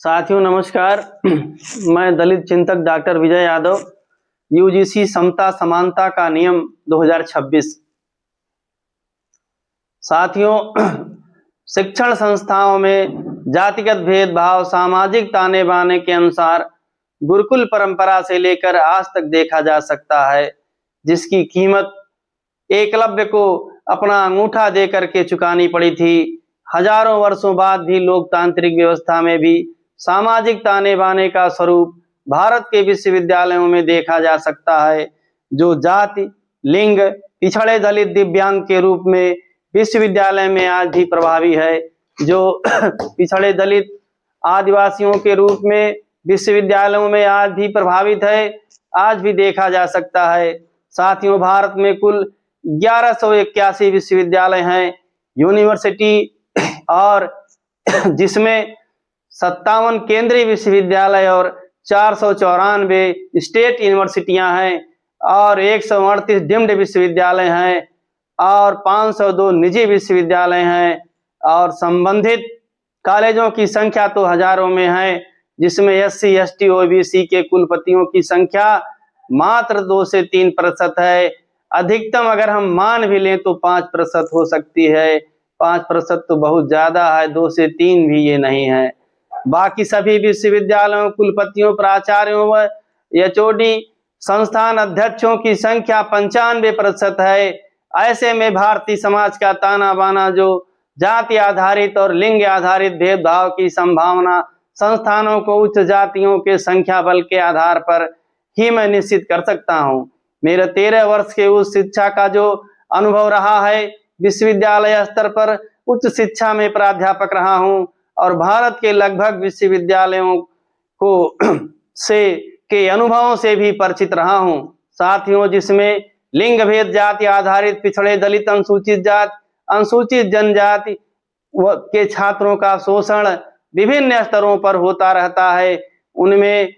साथियों नमस्कार। मैं दलित चिंतक डॉक्टर विजय यादव। यूजीसी समता समानता का नियम 2026। साथियों, शिक्षण संस्थाओं में जातिगत भेदभाव सामाजिक ताने बाने के अनुसार गुरुकुल परंपरा से लेकर आज तक देखा जा सकता है, जिसकी कीमत एकलव्य को अपना अंगूठा दे करके चुकानी पड़ी थी। हजारों वर्षों बाद भी लोकतांत्रिक व्यवस्था में भी सामाजिक ताने बाने का स्वरूप भारत के विश्वविद्यालयों में देखा जा सकता है, जो जाति, लिंग, पिछड़े, दलित, दिव्यांग के रूप में विश्वविद्यालय में आज भी प्रभावी है, जो पिछड़े, दलित, आदिवासियों के रूप में विश्वविद्यालयों में आज भी प्रभावित है, आज भी देखा जा सकता है। साथियों, भारत में कुल 1181 विश्वविद्यालय हैं, यूनिवर्सिटी, और जिसमें 57 केंद्रीय विश्वविद्यालय और 494 स्टेट यूनिवर्सिटियां हैं और 138 डीम्ड विश्वविद्यालय हैं और 502 निजी विश्वविद्यालय हैं और संबंधित कॉलेजों की संख्या तो हजारों में है, जिसमें SC, ST, OBC के कुलपतियों की संख्या मात्र 2 से 3% है। अधिकतम अगर हम मान भी लें तो 5% हो सकती है। 5% तो बहुत ज्यादा है, 2 से 3 भी ये नहीं है। बाकी सभी विश्वविद्यालयों, कुलपतियों, प्राचार्यों व HOD संस्थान अध्यक्षों की संख्या 95% है। ऐसे में भारतीय समाज का ताना बाना, जो जाति आधारित और लिंग आधारित भेदभाव की संभावना संस्थानों को उच्च जातियों के संख्या बल के आधार पर ही मैं निश्चित कर सकता हूँ। मेरे 13 वर्ष के उस शिक्षा का जो अनुभव रहा है, विश्वविद्यालय स्तर पर उच्च शिक्षा में प्राध्यापक रहा हूँ और भारत के लगभग विश्वविद्यालयों को के अनुभवों से भी परिचित रहा हूँ। साथियों, जिसमें लिंग भेद, जाति आधारित, पिछड़े, दलित, अनुसूचित जाति, अनुसूचित जनजाति के छात्रों का शोषण विभिन्न स्तरों पर होता रहता है। उनमें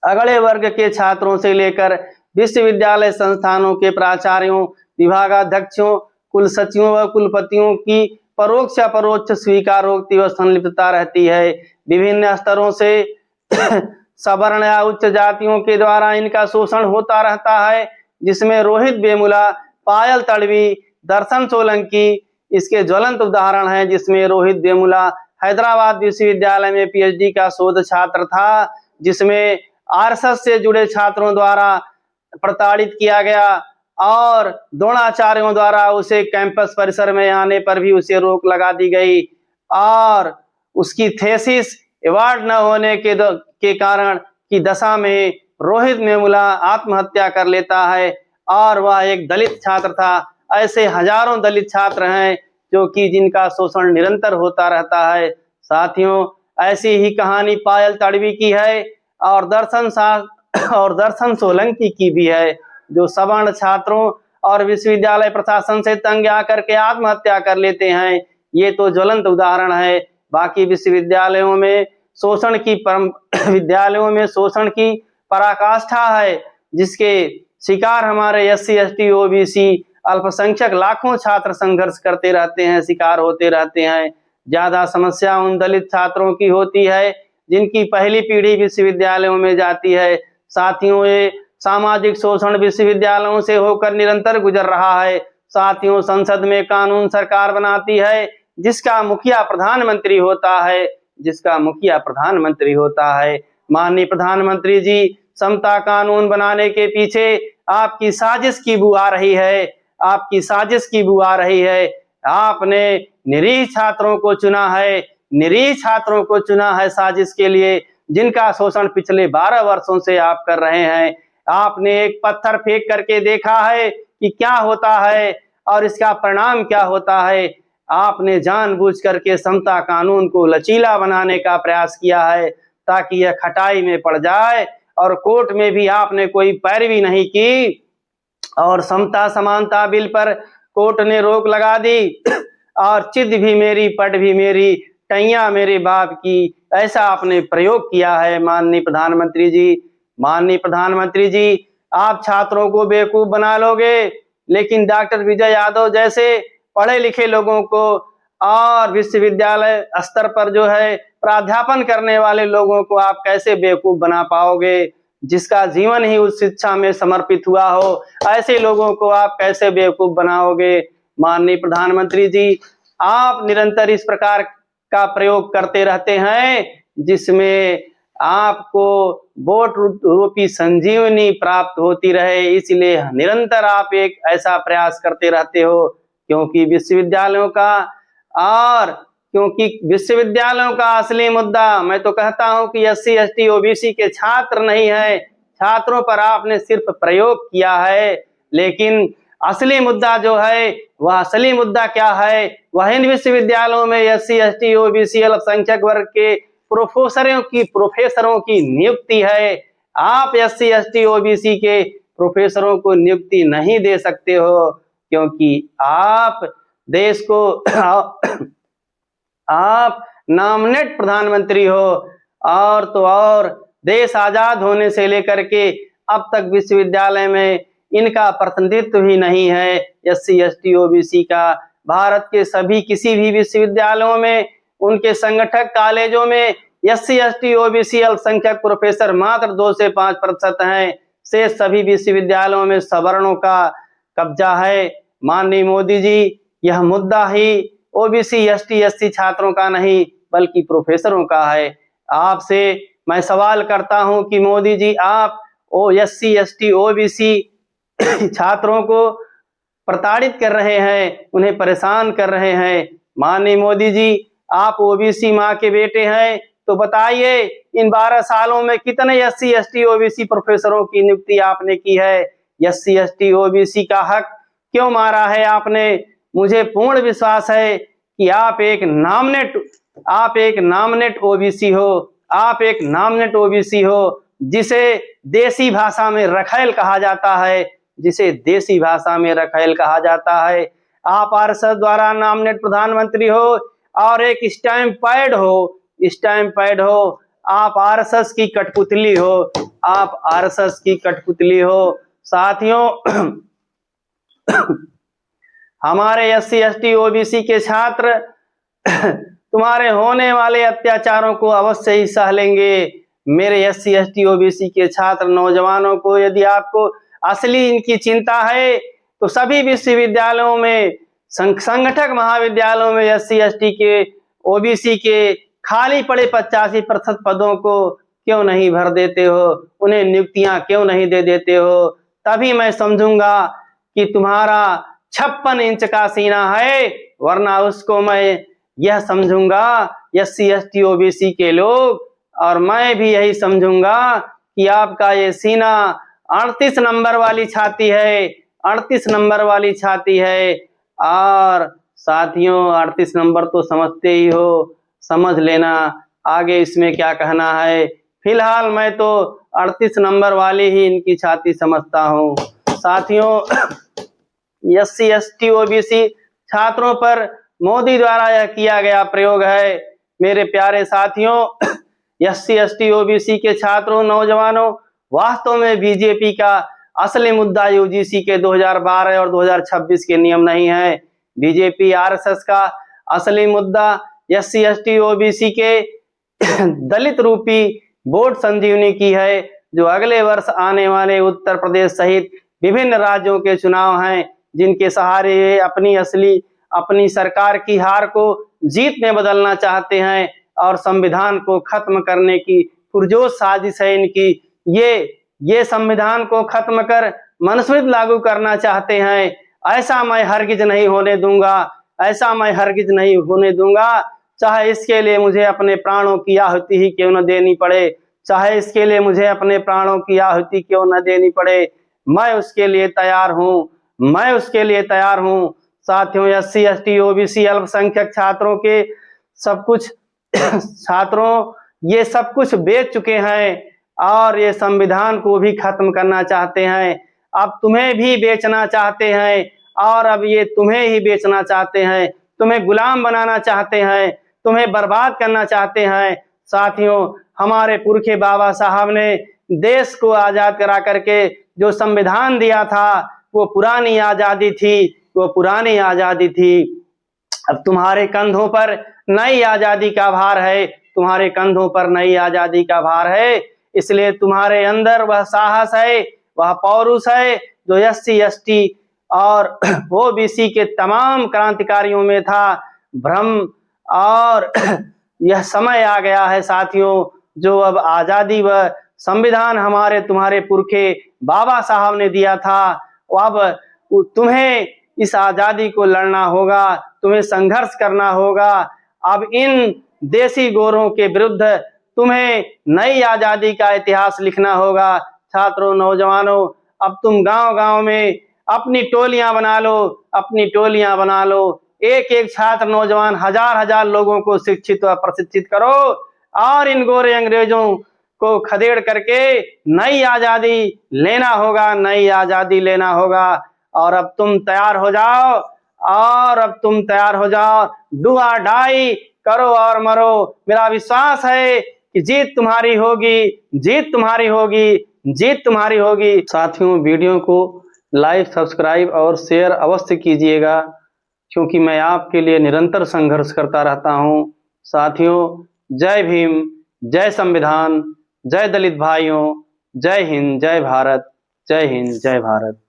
अगड़े वर्ग के छात्रों से लेकर विश्वविद्यालय संस्थानों के प्राचार्यों, विभागाध्यक्षों, कुल सचिवों व कुलपतियों की परोक्ष अपरोक्ष स्वीकारोक्ति व संलिप्तता रहती है। विभिन्न स्तरों से सवर्ण या उच्च जातियों के द्वारा इनका शोषण होता रहता है, जिसमें रोहित वेमुला, पायल तड़वी, दर्शन सोलंकी इसके ज्वलंत उदाहरण हैं। जिसमें रोहित वेमुला हैदराबाद विश्वविद्यालय में PhD का शोध छात्र था, जिसमें RSS से जुड़े छात्रों द्वारा प्रताड़ित किया गया और द्रोणाचार्यों द्वारा उसे कैंपस परिसर में आने पर भी उसे रोक लगा दी गई और उसकी थेसिस अवार्ड न होने के कारण की दशा में रोहित वेमुला आत्महत्या कर लेता है और वह एक दलित छात्र था। ऐसे हजारों दलित छात्र हैं जो कि जिनका शोषण निरंतर होता रहता है। साथियों, ऐसी ही कहानी पायल तड़वी की है और दर्शन सोलंकी की भी है, जो सवर्ण छात्रों और विश्वविद्यालय प्रशासन से तंग आकर के आत्महत्या कर लेते हैं। ये तो ज्वलंत उदाहरण है। बाकी विश्वविद्यालयों में शोषण की पराकाष्ठा है, जिसके शिकार हमारे SC, ST, OBC अल्पसंख्यक लाखों छात्र संघर्ष करते रहते हैं, शिकार होते रहते हैं। ज्यादा समस्या उन दलित छात्रों की होती है जिनकी पहली पीढ़ी विश्वविद्यालयों में जाती है। साथियों, ये सामाजिक शोषण विश्वविद्यालयों से होकर निरंतर गुजर रहा है। साथियों, संसद में कानून सरकार बनाती है, जिसका मुखिया प्रधानमंत्री होता है। माननीय प्रधानमंत्री जी, समता कानून बनाने के पीछे आपकी साजिश की बू आ रही है। आपने निरीह छात्रों को चुना है साजिश के लिए, जिनका शोषण पिछले 12 वर्षों से आप कर रहे हैं। आपने एक पत्थर फेंक करके देखा है कि क्या होता है और इसका परिणाम क्या होता है। आपने जानबूझ करके समता कानून को लचीला बनाने का प्रयास किया है ताकि यह खटाई में पड़ जाए और कोर्ट में भी आपने कोई पैरवी नहीं की और समता समानता बिल पर कोर्ट ने रोक लगा दी और चिद भी मेरी, पट भी मेरी, टैया मेरे बाप की, ऐसा आपने प्रयोग किया है। माननीय प्रधानमंत्री जी, आप छात्रों को बेवकूफ बना लोगे, लेकिन डॉक्टर विजय यादव जैसे पढ़े लिखे लोगों को और विश्वविद्यालय स्तर पर जो है प्राध्यापन करने वाले लोगों को आप कैसे बेवकूफ बना पाओगे? जिसका जीवन ही उस शिक्षा में समर्पित हुआ हो, ऐसे लोगों को आप कैसे बेवकूफ बनाओगे? माननीय प्रधानमंत्री जी, आप निरंतर इस प्रकार का प्रयोग करते रहते हैं जिसमें आपको वोट रूपी संजीवनी प्राप्त होती रहे, इसलिए निरंतर आप एक ऐसा प्रयास करते रहते हो। क्योंकि विश्वविद्यालयों का असली मुद्दा, मैं तो कहता हूं कि SC ST OBC के छात्र नहीं है, छात्रों पर आपने सिर्फ प्रयोग किया है, लेकिन असली मुद्दा जो है वह असली मुद्दा क्या है? वह इन विश्वविद्यालयों में SC ST OBC अल्पसंख्यक वर्ग के प्रोफेसरों की नियुक्ति है। आप SC ST OBC के प्रोफेसरों को नियुक्ति नहीं दे सकते हो, क्योंकि आप देश को आप नॉमिनेट प्रधानमंत्री हो, और तो और देश आजाद होने से लेकर के अब तक विश्वविद्यालय में इनका प्रतिनिधित्व ही नहीं है SC ST OBC का। भारत के सभी किसी भी विश्वविद्यालयों में, उनके संगठक कॉलेजों में SC ST OBC अल्पसंख्यक प्रोफेसर मात्र 2 से 5% हैं। शेष सभी विश्वविद्यालयों में सवर्णों का कब्जा है। माननीय मोदी जी, यह मुद्दा ही OBC ST SC छात्रों का नहीं बल्कि प्रोफेसरों का है। आपसे मैं सवाल करता हूं कि मोदी जी, आप SC ST OBC छात्रों को प्रताड़ित कर रहे हैं, उन्हें परेशान कर रहे हैं। माननीय मोदी जी, आप OBC माँ के बेटे हैं, तो बताइए इन 12 सालों में कितने SC ST OBC प्रोफेसरों की नियुक्ति आपने की है? SC ST OBC का हक क्यों मारा है आपने? मुझे पूर्ण विश्वास है कि आप एक नॉमिनेट OBC हो, आप एक नॉमिनेट OBC हो, जिसे देसी भाषा में रखैल कहा जाता है, जिसे देसी भाषा में रखैल कहा जाता है। आप RSS द्वारा नॉमिनेट प्रधानमंत्री हो और एक स्टैम्प पैड हो। आप RSS की कठपुतली हो, आप RSS की कठपुतली हो। साथियों, हमारे SC ST OBC के छात्र तुम्हारे होने वाले अत्याचारों को अवश्य ही सह लेंगे। मेरे SC ST OBC के छात्र नौजवानों को, यदि आपको असली इनकी चिंता है तो सभी विश्वविद्यालयों में, संगठक महाविद्यालयों में SC ST के OBC के खाली पड़े 85% पदों को क्यों नहीं भर देते हो? उन्हें नियुक्तियां क्यों नहीं दे देते हो? तभी मैं समझूंगा कि तुम्हारा 56 इंच का सीना है, वरना उसको मैं यह समझूंगा SC ST OBC के लोग, और मैं भी यही समझूंगा कि आपका ये सीना 38 नंबर वाली छाती है, 38 नंबर वाली छाती है। और साथियों, 38 नंबर तो समझते ही हो, समझ लेना आगे इसमें क्या कहना है। फिलहाल मैं तो 38 नंबर वाली ही इनकी छाती समझता हूँ। साथियों, SC ST OBC छात्रों पर मोदी द्वारा यह किया गया प्रयोग है। मेरे प्यारे साथियों, SC ST OBC के छात्रों, नौजवानों, वास्तव में बीजेपी का असली मुद्दा UGC के 2012 और 2026 के नियम नहीं है। बीजेपी RSS का असली मुद्दा SC ST OBC के दलित रूपी वोट संजीवनी की है, जो अगले वर्ष आने वाले उत्तर प्रदेश सहित विभिन्न राज्यों के चुनाव हैं, जिनके सहारे ये अपनी सरकार की हार को जीत में बदलना चाहते हैं और संविधान को खत्म करने की पुरजोर साजिश है इनकी। ये संविधान को खत्म कर मनुस्मृति लागू करना चाहते हैं। ऐसा मैं हरगिज नहीं होने दूंगा, ऐसा मैं हरगिज नहीं होने दूंगा, चाहे इसके लिए मुझे अपने प्राणों की आहुति ही क्यों न देनी पड़े, चाहे इसके लिए मुझे अपने प्राणों की आहुति क्यों न देनी पड़े, मैं उसके लिए तैयार हूँ, मैं उसके लिए तैयार हूँ। साथियों, SC ST OBC अल्पसंख्यक छात्रों के सब कुछ छात्रों ये सब कुछ बेच चुके हैं और ये संविधान को भी खत्म करना चाहते हैं। अब तुम्हें भी बेचना चाहते हैं, और अब ये तुम्हें ही बेचना चाहते हैं, तुम्हें गुलाम बनाना चाहते हैं, तुम्हें बर्बाद करना चाहते हैं। साथियों, हमारे पुरखे बाबा साहब ने देश को आजाद करा करके जो संविधान दिया था, वो पुरानी आजादी थी, वो पुरानी आजादी थी। अब तुम्हारे कंधों पर नई आजादी का भार है, तुम्हारे कंधों पर नई आजादी का भार है। इसलिए तुम्हारे अंदर वह साहस है, वह पौरुष है जो एससी एसटी और ओबीसी के तमाम क्रांतिकारियों में था। भ्रम और यह समय आ गया है साथियों, जो अब आजादी व संविधान हमारे तुम्हारे पुरखे बाबा साहब ने दिया था, अब तुम्हें इस आजादी को लड़ना होगा, तुम्हें संघर्ष करना होगा। अब इन देसी गोरों के विरुद्ध तुम्हें नई आजादी का इतिहास लिखना होगा। छात्रों, नौजवानों, अब तुम गांव-गांव में अपनी टोलियां बना लो, अपनी टोलियां बना लो। एक एक छात्र, नौजवान, हजार-हजार लोगों को शिक्षित व प्रशिक्षित करो और इन गोरे अंग्रेजों को खदेड़ करके नई आजादी लेना होगा, नई आजादी लेना होगा। और अब तुम तैयार हो जाओ, और अब तुम तैयार हो जाओ, डू और डाई, करो और मरो। मेरा विश्वास है कि जीत तुम्हारी होगी, जीत तुम्हारी होगी, जीत तुम्हारी होगी। साथियों, वीडियो को लाइक, सब्सक्राइब और शेयर अवश्य कीजिएगा, क्योंकि मैं आपके लिए निरंतर संघर्ष करता रहता हूं। साथियों, जय भीम, जय संविधान, जय दलित भाइयों, जय हिंद, जय भारत, जय हिंद, जय भारत।